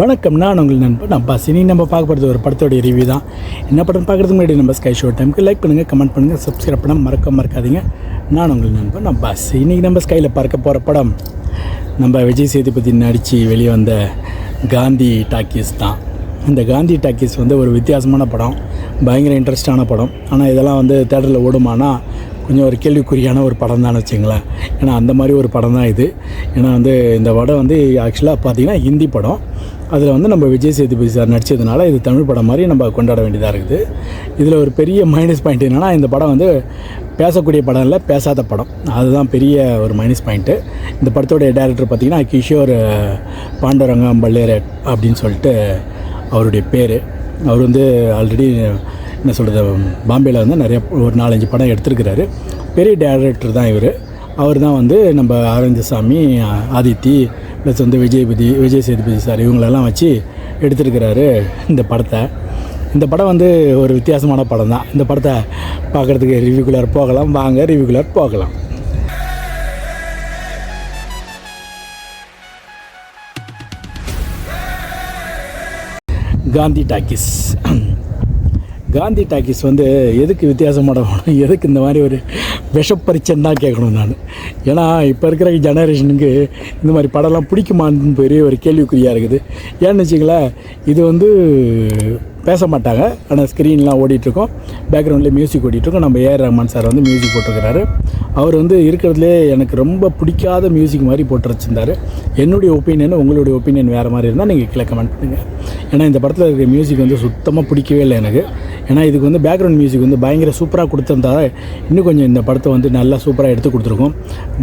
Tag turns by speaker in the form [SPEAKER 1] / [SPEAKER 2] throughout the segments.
[SPEAKER 1] வணக்கம், நான் உங்கள் நண்பன் அப்பாஸ். இனி நம்ம பார்க்க போகிறது ஒரு படத்தோடைய ரிவ்யூ தான். என்ன படம் பார்க்குறதுக்கு முன்னாடி நம்ம ஸ்கை ஷோ டைமுக்கு லைக் பண்ணுங்கள், கமெண்ட் பண்ணுங்கள், சப்ஸ்கிரைப் பண்ண மறக்காதீங்க. நான் உங்கள் நண்பன் அப்பாஸ். இன்றைக்கி நம்ம ஸ்கையில் பார்க்க போகிற படம் நம்ம விஜய் சேதுபதி நடித்து வெளியே வந்த காந்தி டாக்கீஸ் தான். இந்த காந்தி டாக்கீஸ் வந்து ஒரு வித்தியாசமான படம், பயங்கர இன்ட்ரெஸ்டான படம். ஆனால் இதெல்லாம் வந்து தேட்டரில் ஓடுமானா கொஞ்சம் ஒரு கேள்விக்குறியான ஒரு படம் தான் வச்சுங்களேன். ஏன்னா அந்த மாதிரி ஒரு படம் தான் இது. ஏன்னா வந்து இந்த படம் வந்து ஆக்சுவலாக பார்த்திங்கன்னா ஹிந்தி படம். அதில் வந்து நம்ம விஜய் சேதுபதி சார் நடித்ததுனால இது தமிழ் படம் மாதிரி நம்ம கொண்டாட வேண்டியதாக இருக்குது. இதில் ஒரு பெரிய மைனஸ் பாயிண்ட் என்னென்னா, இந்த படம் வந்து பேசக்கூடிய படம் இல்லை, பேசாத படம். அதுதான் பெரிய ஒரு மைனஸ் பாயிண்ட்டு. இந்த படத்தோடைய டைரக்டர் பார்த்திங்கன்னா கிஷோர் பாண்டரங்கம் பல்லேர் அப்படின்னு சொல்லிட்டு அவருடைய பேர். அவர் வந்து ஆல்ரெடி என்ன சொல்கிறது, பாம்பேயில் வந்து நிறைய ஒரு 4-5 படம் எடுத்திருக்கிறாரு. பெரிய டைரக்டர் தான் இவர். அவர் தான் வந்து நம்ம ஆரஞ்சசாமி, ஆதித்தி ப்ளஸ் வந்து விஜய் சேதுபதி சார் இவங்களெல்லாம் வச்சு எடுத்திருக்கிறாரு இந்த படத்தை. இந்த படம் வந்து ஒரு வித்தியாசமான படம் தான். இந்த படத்தை பார்க்குறதுக்கு ரிவ்யூக்குள்ளார் போகலாம். வாங்க ரிவ்யூக்குள்ளார் போகலாம். காந்தி டாக்கீஸ் வந்து எதுக்கு வித்தியாசமான படம், எதுக்கு இந்த மாதிரி ஒரு விஷப்பரிச்சைன்னு தான் கேட்கணும் நான். ஏன்னா இப்போ இருக்கிற ஜெனரேஷனுக்கு இந்த மாதிரி படம்லாம் பிடிக்குமான்னு பெரிய ஒரு கேள்விக்குறியாக இருக்குது. ஏன்னு வச்சிங்களேன், இது வந்து பேச மாட்டாங்க, ஆனால் ஸ்க்ரீன்லாம் ஓடிட்டுருக்கோம், பேக்ரவுண்ட்லேயே மியூசிக் ஓடிட்டுருக்கோம். நம்ம ஏஆர் ரஹ்மான் சார் வந்து மியூசிக் போட்டிருக்கிறாரு. அவர் வந்து இருக்கிறதுலே எனக்கு ரொம்ப பிடிக்காத மியூசிக் மாதிரி போட்டு வச்சுருந்தார். என்னுடைய ஒப்பீனியன், உங்களுடைய ஒப்பீனியன் வேறு மாதிரி இருந்தால் நீங்கள் கீழே கமெண்ட் பண்ணுங்கள். ஏன்னா இந்த படத்தில் இருக்கிற மியூசிக் வந்து சுத்தமாக பிடிக்கவே இல்லை எனக்கு. ஏன்னா இதுக்கு வந்து பேக்ரவுண்ட் மியூசிக் வந்து பயங்கர சூப்பராக கொடுத்துருந்தா இன்னும் கொஞ்சம் இந்த படத்தை வந்து நல்லா சூப்பராக எடுத்து கொடுத்துருக்கோம்.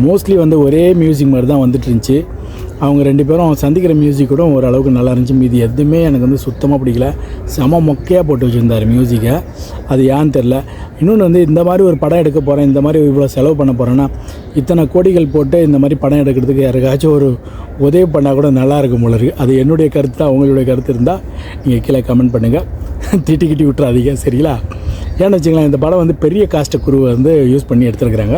[SPEAKER 1] மோஸ்ட்லி வந்து ஒரே மியூசிக் மாதிரி தான் வந்துட்டு இருந்துச்சு. அவங்க 2 பேரும் சந்திக்கிற மியூசிக் கூட ஓரளவுக்கு நல்லா இருந்துச்சு. மீதி எதுவுமே எனக்கு வந்து சுத்தமாக பிடிக்கல. செம மொக்கையாக போட்டு வச்சுருந்தார் மியூசிக்கை. அது ஏன்னு தெரில. இன்னொன்று வந்து இந்த மாதிரி ஒரு படம் எடுக்க போகிறேன், இந்த மாதிரி இவ்வளோ செலவு பண்ண போகிறேன்னா இத்தனை கோடிகள் போட்டு இந்த மாதிரி படம் எடுக்கிறதுக்கு யாருக்காச்சும் ஒரு உதவி பண்ணால் கூட நல்லாயிருக்கும் போல இருக்குது. அது என்னுடைய கருத்து தான். உங்களுடைய கருத்து இருந்தால் நீங்கள் கீழே கமெண்ட் பண்ணுங்கள். திட்டி விட்டுறாதீங்க, சரிங்களா? ஏன்னு வச்சுக்கலாம், இந்த படம் வந்து பெரிய காஸ்ட் குருவை வந்து யூஸ் பண்ணி எடுத்துருக்குறாங்க.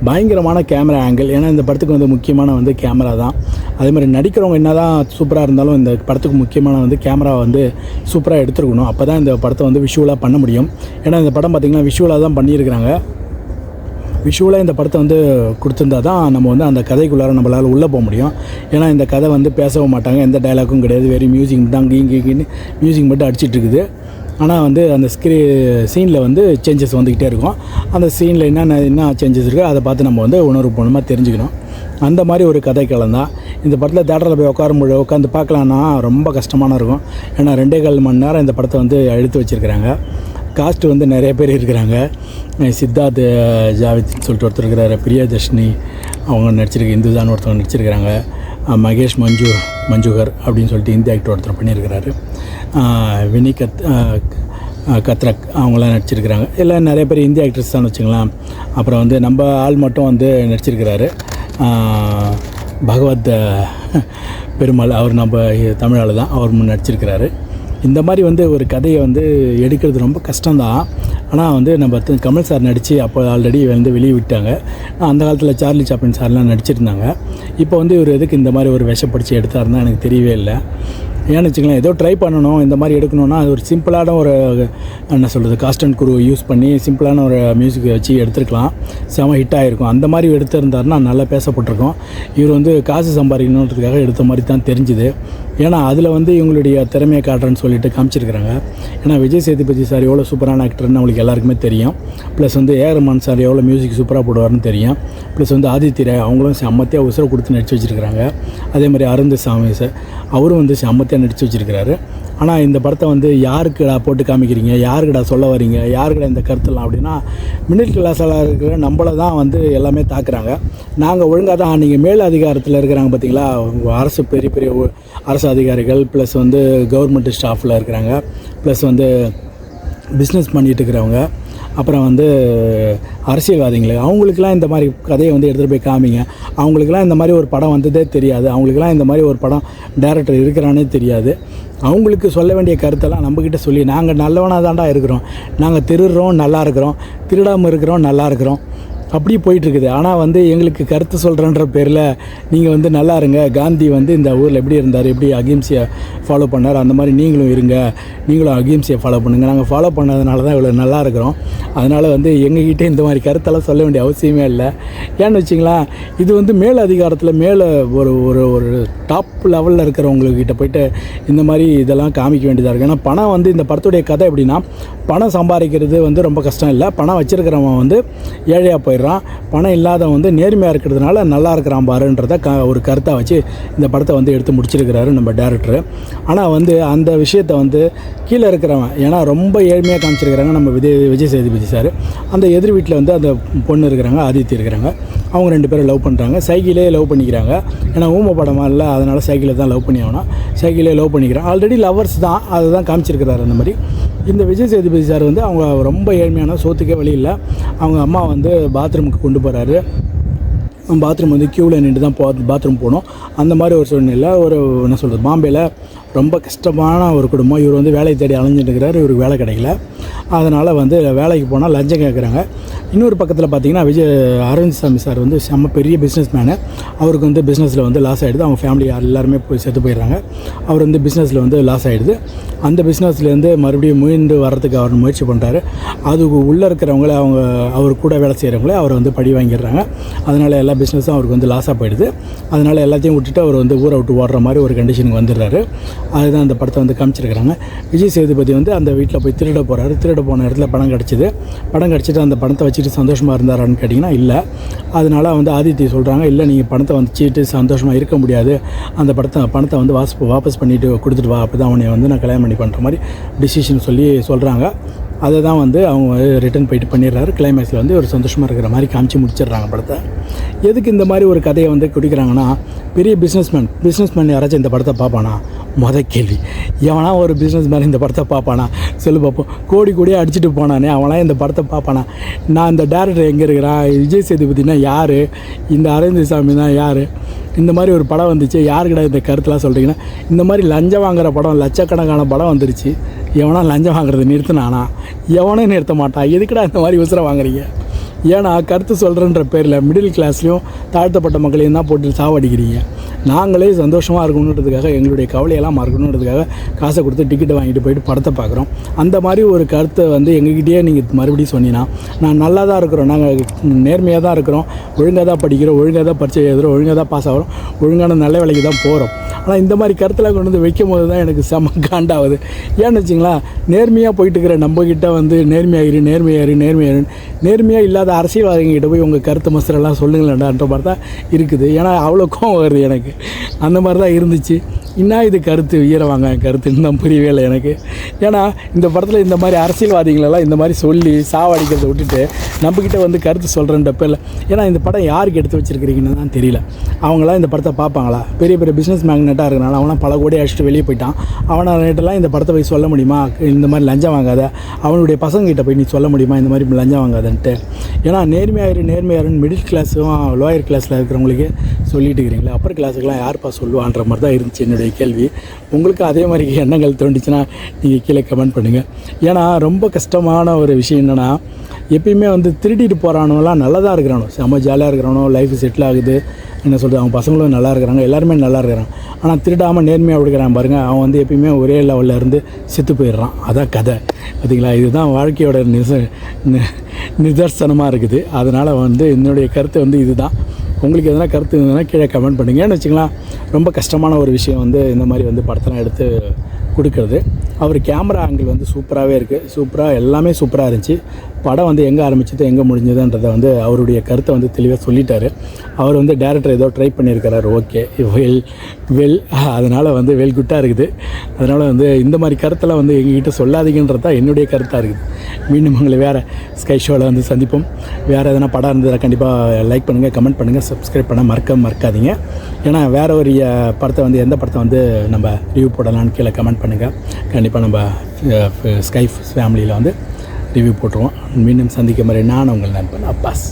[SPEAKER 1] பயங்கரமான கேமரா ஆங்கிள். ஏன்னா இந்த படத்துக்கு வந்து முக்கியமான வந்து கேமரா தான். அதே மாதிரி நடிக்கிறவங்க என்ன தான் சூப்பராக இருந்தாலும் இந்த படத்துக்கு முக்கியமான வந்து கேமரா வந்து சூப்பராக எடுத்துருக்கணும். அப்போ தான் இந்த படத்தை வந்து விஷுவலாக பண்ண முடியும். ஏன்னா இந்த படம் பார்த்திங்கன்னா விஷுவலாக தான் பண்ணியிருக்கிறாங்க. விஷுவலாக இந்த படத்தை வந்து கொடுத்துருந்தா தான் நம்ம வந்து அந்த கதைக்குள்ளார நம்மளால் உள்ளே போக முடியும். ஏன்னா இந்த கதை வந்து பேசவும் மாட்டாங்க, எந்த டைலாக்கும் கிடையாது, வெறும் மியூசிக் மட்டும் அங்கேயும் மியூசிக் மட்டும் அடிச்சிட்டு இருக்குது. ஆனால் வந்து அந்த சீனில் வந்து சேஞ்சஸ் வந்துக்கிட்டே இருக்கும். அந்த சீனில் என்ன சேஞ்சஸ் இருக்கோ அதை பார்த்து நம்ம வந்து உணர்வுபூர்வமாக தெரிஞ்சுக்கணும். அந்த மாதிரி ஒரு கதைக்களம் தான் இந்த படத்தில். தேட்டரில் போய் உட்காந்து பார்க்கலான்னா ரொம்ப கஷ்டமான இருக்கும். ஏன்னா 2.25 மணி நேரம் இந்த படத்தை வந்து எடுத்து வச்சுருக்கிறாங்க. காஸ்ட்டு வந்து நிறைய பேர் இருக்கிறாங்க. சித்தார்த் ஜாவித்னு சொல்லிட்டு ஒருத்தர் இருக்கிறாரு, பிரியதர்ஷினி அவங்க நடிச்சிருக்க, இந்துதான் ஒருத்தவங்க நடிச்சிருக்கிறாங்க, மகேஷ் மஞ்சுகர் அப்படின்னு சொல்லிட்டு இந்தி ஆக்டர் ஒருத்தர் பண்ணியிருக்கிறாரு, வினி கத்ரக் அவங்களாம் நடிச்சிருக்கிறாங்க. எல்லாம் நிறைய பேர் இந்தி ஆக்டர்ஸ் தான் வச்சுக்கலாம். அப்புறம் வந்து நம்ம ஆள் மட்டும் வந்து நடிச்சிருக்கிறாரு, பகவத் பெருமாள். அவர் நம்ம தமிழால் தான், அவர் நடிச்சிருக்கிறாரு. இந்த மாதிரி வந்து ஒரு கதையை வந்து எடுக்கிறது ரொம்ப கஷ்டம்தான். ஆனால் வந்து நம்ம கமல் சார் நடித்து அப்போ ஆல்ரெடி வந்து வெளியே விட்டாங்க. அந்த காலத்தில் சார்லி சாப்ளின் சார்லாம் நடிச்சிருந்தாங்க. இப்போ வந்து இவர் எதுக்கு இந்த மாதிரி ஒரு விஷப்படிச்சு எடுத்தாருன்னா எனக்கு தெரியவே இல்லை. ஏன்னு வச்சுக்கலாம், ஏதோ ட்ரை பண்ணணும், இந்த மாதிரி எடுக்கணுன்னா அது ஒரு சிம்பிளான ஒரு என்ன சொல்கிறது, காஸ்ட் அண்ட் குரு யூஸ் பண்ணி சிம்பிளான ஒரு மியூசிக்கை வச்சு எடுத்துருக்கலாம், செம ஹிட் ஆகிருக்கும். அந்த மாதிரி எடுத்திருந்தாருன்னா நல்லா பேசப்பட்டிருக்கும். இவர் வந்து காசு சம்பாதிக்கணுன்றதுக்காக எடுத்த மாதிரி தான் தெரிஞ்சுது. ஏன்னா அதில் வந்து இவங்களுடைய திறமையை காட்டுறேன்னு சொல்லிட்டு காமிச்சிருக்கிறாங்க. ஏன்னா விஜய் சேதுபதி சார் எவ்வளோ சூப்பரான ஆக்டர்னு அவங்களுக்கு எல்லாருக்குமே தெரியும். ப்ளஸ் வந்து ஏஆர் ரஹ்மான் சார் எவ்வளோ மியூசிக் சூப்பராக போடுவார்னு தெரியும். ப்ளஸ் வந்து ஆதித்ய ராய் அவங்களும் செம்மத்தியாக உசுரை கொடுத்து நடித்து வச்சுருக்கிறாங்க. அதே மாதிரி அருந்தசாமி சார் அவரும் வந்து செம்மத்தியாக நடித்து வச்சுருக்கிறாரு. ஆனால் இந்த படத்தை வந்து யாருக்குடா போட்டு காமிக்கிறீங்க, யாருக்குடா சொல்ல வரீங்க, யாருக்குடா இந்த கருத்துலாம் அப்படின்னா மிடில் கிளாஸாக இருக்கிற நம்மளை தான் வந்து எல்லாமே தாக்குறாங்க. நாங்கள் ஒழுங்காக தான், நீங்கள் மேல் அதிகாரத்தில் இருக்கிறாங்க பார்த்தீங்களா, அரசு பெரிய அரசு அதிகாரிகள் ப்ளஸ் வந்து கவர்மெண்ட் ஸ்டாஃபில் இருக்கிறாங்க, ப்ளஸ் வந்து பிஸ்னஸ் பண்ணிகிட்டு இருக்கிறவங்க, அப்புறம் வந்து அரசியல்வாதிகள், அவங்களுக்கெல்லாம் இந்த மாதிரி கதையை வந்து எடுத்துகிட்டு போய் காமிங்க. அவங்களுக்கெல்லாம் இந்த மாதிரி ஒரு படம் வந்ததே தெரியாது. அவங்களுக்கெல்லாம் இந்த மாதிரி ஒரு படம் டைரக்டர் இருக்கிறானே தெரியாது. அவங்களுக்கு சொல்ல வேண்டிய கருத்தெல்லாம் நம்மக்கிட்ட சொல்லி, நாங்கள் நல்லவனாக தாண்டா இருக்கிறோம், நாங்கள் திருடுறோம் நல்லா இருக்கிறோம், திருடாமல் இருக்கிறோம் நல்லா இருக்கிறோம், அப்படியே போயிட்டுருக்குது. ஆனால் வந்து எங்களுக்கு கருத்து சொல்கிறேன்ற பேரில் நீங்கள் வந்து நல்லா இருங்க, காந்தி வந்து இந்த ஊரில் எப்படி இருந்தார், எப்படி அகிம்சையை ஃபாலோ பண்ணார், அந்த மாதிரி நீங்களும் இருங்க, நீங்களும் அகிம்சையை ஃபாலோ பண்ணுங்கள், நாங்கள் ஃபாலோ பண்ணதுனால தான் இவ்வளோ நல்லா இருக்கிறோம். அதனால் வந்து எங்ககிட்ட இந்த மாதிரி கருத்தெல்லாம் சொல்ல வேண்டிய அவசியமே இல்லை. ஏன்னு வச்சிங்களேன், இது வந்து மேல் அதிகாரத்தில் மேலே ஒரு ஒரு ஒரு டாப் லெவலில் இருக்கிறவங்கக்கிட்ட போய்ட்டு இந்த மாதிரி இதெல்லாம் காமிக்க வேண்டியதாக இருக்குது. ஏன்னா பணம் வந்து இந்த படத்துடைய கதை எப்படின்னா, பணம் சம்பாதிக்கிறது வந்து ரொம்ப கஷ்டம் இல்லை, பணம் வச்சுருக்கிறவன் வந்து ஏழையாக போயிடுறான், பணம் இல்லாதவன் வந்து நேர்மையாக இருக்கிறதுனால நல்லா இருக்கிறான் பாருன்றத ஒரு கருத்தை வச்சு இந்த படத்தை வந்து எடுத்து முடிச்சிருக்கிறாரு நம்ம டேரக்டரு. ஆனால் வந்து அந்த விஷயத்தை வந்து கீழே இருக்கிறவன், ஏன்னா ரொம்ப ஏழ்மையாக காமிச்சிருக்கிறாங்க நம்ம விஜய் சேதுபதி சார். அந்த எதிர் வீட்டில் வந்து அந்த பொண்ணு இருக்கிறாங்க, ஆதித்யா இருக்கிறாங்க, அவங்க 2 பேரும் லவ் பண்ணுறாங்க, சைக்கிளே லவ் பண்ணிக்கிறாங்க. ஏன்னா ஊமை படமாக இல்லை, அதனால் சைக்கிளை தான் லவ் பண்ணி ஆகணும், சைக்கிளே லவ் பண்ணிக்கிறாங்க. ஆல்ரெடி லவர்ஸ் தான், அதுதான் காமிச்சிருக்கிறாரு. அந்த மாதிரி இந்த விஜய் சேதுபதி சார் வந்து அவங்க ரொம்ப ஏழ்மையான, சோத்துக்கே வழி இல்லை, அவங்க அம்மா வந்து பாத்ரூமுக்கு கொண்டு போகிறாரு. பாத்ரூம் வந்து க்யூவில் நின்று தான் பாத்ரூம் போகணும். அந்த மாதிரி ஒரு சூழ்நிலை, ஒரு என்ன சொல்கிறது, பாம்பேயில் ரொம்ப கஷ்டமான ஒரு குடும்பம். இவர் வந்து வேலையை தேடி அலைஞ்சிட்டு இருக்கிறார், இவருக்கு வேலை கிடைக்கல. அதனால் வந்து வேலைக்கு போனால் லஞ்சம் கேட்குறாங்க. இன்னொரு பக்கத்தில் பார்த்திங்கன்னா அரவிந்த் சாமி சார் வந்து செம்ம பெரிய பிஸ்னஸ் மேனு. அவருக்கு வந்து பிஸ்னஸில் வந்து லாஸ் ஆகிடுது, அவங்க ஃபேமிலி எல்லாருமே போய் செத்து போயிடுறாங்க. அவர் வந்து பிஸ்னஸில் வந்து லாஸ் ஆகிடுது. அந்த பிஸ்னஸ்லேருந்து மறுபடியும் மீண்டு வர்றதுக்கு அவர் முயற்சி பண்ணுறாரு. அதுக்கு உள்ளே இருக்கிறவங்களே, அவர் கூட வேலை செய்கிறவங்களே அவரை வந்து பழி வாங்கிடுறாங்க. அதனால் எல்லா பிஸ்னஸும் அவருக்கு வந்து லாஸாக போயிடுது. அதனால் எல்லாத்தையும் விட்டுட்டு அவர் வந்து ஊரை விட்டு ஓடுற மாதிரி ஒரு கண்டிஷனுக்கு வந்துடுறாரு. அதுதான் அந்த படத்தை வந்து காமிச்சிருக்கிறாங்க. விஜய் சேதுபதி வந்து அந்த வீட்டில் போய் திருட போகிறாரு. திருட போன இடத்துல பணம் கிடச்சிது. பணம் கிடச்சிட்டு அந்த பணத்தை வச்சுட்டு சந்தோஷமாக இருந்தாரான்னு கேட்டிங்கன்னா இல்லை. அதனால் வந்து ஆதித்யா சொல்கிறாங்க, இல்லை நீங்கள் பணத்தை வச்சுட்டு சந்தோஷமாக இருக்க முடியாது, அந்த பணத்தை வந்து வாபஸ் பண்ணிவிட்டு கொடுத்துட்டு வா, அப்போ தான் அவனை வந்து நான் கல்யாணம் பண்ணி பண்ணுற மாதிரி டிசிஷன் சொல்கிறாங்க. அதை தான் வந்து அவங்க ரிட்டன் போயிட்டு பண்ணிடுறாரு. கிளைமேக்ஸில் வந்து ஒரு சந்தோஷமாக இருக்கிற மாதிரி காமிச்சு முடிச்சிடுறாங்க படத்தை. எதுக்கு இந்த மாதிரி ஒரு கதையை வந்து குடிக்கிறாங்கன்னா, பெரிய பிஸ்னஸ்மேன் யாராச்சும் இந்த படத்தை பார்ப்பானா? கேள்வி, எவனா ஒரு பிஸ்னஸ்மேன் இந்த படத்தை பார்ப்பானா சொல்லு பார்ப்போம். கோடியாக அடிச்சுட்டு போனானே அவனாம் இந்த படத்தை பார்ப்பானா? நான் இந்த டேரக்டர் எங்கே இருக்கிறான், விஜய் சேதுபதினா யார், இந்த அரவிந்த் சாமி தான் யார், இந்த மாதிரி ஒரு படம் வந்துச்சு, யாருக்கிட்ட இந்த கருத்துலாம் சொல்கிறீங்கன்னா, இந்த மாதிரி லஞ்சம் வாங்குகிற படம், லட்சக்கணக்கான படம் வந்துருச்சு, எவனா லஞ்சம் வாங்குறது நிறுத்தினானா? எவனே நிறுத்த மாட்டான். எதுக்குடா இந்த மாதிரி உசுரை வாங்குறீங்க? ஏன்னா கருத்து சொல்கிறன்ற பேரில் மிடில் கிளாஸ்லேயும் தாழ்த்தப்பட்ட மக்களையும் தான் போட்டு சாவடிக்கிறீங்க. நாங்களே சந்தோஷமாக இருக்கணுன்றதுக்காக, எங்களுடைய கவலையெல்லாம் மறக்கணுன்றதுக்காக காசை கொடுத்து டிக்கெட்டை வாங்கிட்டு போயிட்டு படத்தை பார்க்குறோம். அந்த மாதிரி ஒரு கருத்தை வந்து எங்ககிட்டயே நீங்கள் மறுபடியும் சொன்னீங்கன்னா, நான் நல்லா தான் இருக்கிறோம், நாங்கள் நேர்மையாக தான் இருக்கிறோம், ஒழுங்காக தான் படிக்கிறோம், ஒழுங்காக தான் பரிச்சை எழுதுகிறோம், ஒழுங்காக தான் பாஸ் ஆகிறோம், ஒழுங்கான நல்ல வேலைக்கு தான் போகிறோம். ஆனால் இந்த மாதிரி கருத்தெல்லாம் கொண்டு வந்து வைக்கும் போது தான் எனக்கு செம்ம காண்டாகுது. ஏன்னு வச்சிங்களா, நேர்மையாக போயிட்டு இருக்கிற நம்மக்கிட்ட வந்து நேர்மையாக இல்லாத அரசியல்வாதிகிட்ட போய் உங்கள் கருத்து மசரெல்லாம் சொல்லுங்களேன்டான்ற மாதிரி தான் இருக்குது. ஏன்னா அவ்வளோ கோவம் வருது எனக்கு. அந்த மாதிரி தான் இருந்துச்சு. இன்னும் இது கருத்து வீரவாங்க கருத்துன்னு தான் புரியவே இல்லை எனக்கு. ஏன்னா இந்த படத்தில் இந்த மாதிரி அரசியல்வாதிகளெல்லாம் இந்த மாதிரி சொல்லி சாவடிக்கிறத விட்டுட்டு நம்மக்கிட்ட வந்து கருத்து சொல்கிறேன்ற பேரில், ஏன்னா இந்த படம் யாருக்கு எடுத்து வச்சுருக்கிறீங்கன்னு தான் தெரியல. அவங்களாம் இந்த படத்தை பார்ப்பாங்களா? பெரிய பெரிய பிஸ்னஸ் மேக்னெட்டாக இருக்கிறனால அவனால் பல கோடி அடிச்சுட்டு வெளியே போயிட்டான். அவனை நேட்டெல்லாம் இந்த படத்தை போய் சொல்ல முடியுமா, இந்த மாதிரி லஞ்சம் வாங்காத, அவனுடைய பசங்ககிட்ட போய் நீ சொல்ல முடியுமா இந்த மாதிரி லஞ்சம் வாங்காதன்ட்டு? ஏன்னா நேர்மையாருன்னு மிடில் கிளாஸும் லோயர் கிளாஸில் இருக்கிறவங்களுக்கே சொல்லிட்டு இருக்கிறீங்களே, அப்பர் கிளாஸுக்கெலாம் யார்ப்பா சொல்லுவான்ற மாதிரி தான் இருந்துச்சு என்னுடைய கேள்வி. உங்களுக்கு அதே மாதிரி எண்ணங்கள் தோண்டிச்சுன்னா நீங்கள் கீழே கமெண்ட் பண்ணுங்கள். ஏன்னா ரொம்ப கஷ்டமான ஒரு விஷயம் என்னென்னா, எப்பயுமே வந்து திருடிட்டு போகிறானோலாம் நல்லா தான் இருக்கிறானோ, செம்ம ஜாலியாக இருக்கிறானோ, லைஃப் செட்டில் ஆகுது, என்ன சொல்கிறது, அவங்க பசங்களும் நல்லா இருக்கிறாங்க, எல்லாருமே நல்லா இருக்கிறாங்க. ஆனால் திருடாமல் நேர்மையாக விடுக்கிறான் பாருங்கள், அவன் வந்து எப்பயுமே ஒரே லெவலில் இருந்து செத்து போயிடுறான். அதான் கதை. பார்த்திங்களா, இதுதான் வாழ்க்கையோட நிதர்சனமாக இருக்குது. அதனால் வந்து என்னுடைய கருத்து வந்து இதுதான். உங்களுக்கு எதனா கருத்து இருந்ததுன்னா கீழே கமெண்ட் பண்ணுங்க. ஏன்னு வச்சுக்கலாம், ரொம்ப கஷ்டமான ஒரு விஷயம் வந்து இந்த மாதிரி வந்து படத்தெல்லாம் எடுத்து கொடுக்குறது. அவர் கேமரா ஆங்கிள் வந்து சூப்பராகவே இருக்குது, சூப்பராக எல்லாமே சூப்பராக இருந்துச்சு. படம் வந்து எங்கே ஆரம்பிச்சது எங்கே முடிஞ்சதுன்றதை வந்து அவருடைய கருத்தை வந்து தெளிவாக சொல்லிட்டார். அவர் வந்து டேரக்டர் ஏதோ ட்ரை பண்ணியிருக்கிறார், ஓகே, வெல் அதனால் வந்து வெல் குட்டாக இருக்குது. அதனால் வந்து இந்த மாதிரி கருத்தெல்லாம் வந்து எங்ககிட்ட சொல்லாதீங்கன்றது தான் என்னுடைய கருத்தாக இருக்குது. மீண்டும் உங்களை வேறு ஸ்கை ஷோவில் வந்து சந்திப்போம். வேறு எதனா படம் இருந்ததில் கண்டிப்பாக லைக் பண்ணுங்கள், கமெண்ட் பண்ணுங்கள், சப்ஸ்கிரைப் பண்ண மறக்காதீங்க. ஏன்னா வேறு ஒரு படத்தை வந்து எந்த படத்தை வந்து நம்ம ரிவ்யூ போடலான்னு கீழே கமெண்ட் பண்ணுங்கள். கண்டிப்பாக நம்ம ஸ்கை ஃபேமிலியில் வந்து ரிவ்யூ போட்டுருவோம். மீண்டும் சந்திக்கும் வரை நான் உங்கள் நண்பன் அப்பாஸ்.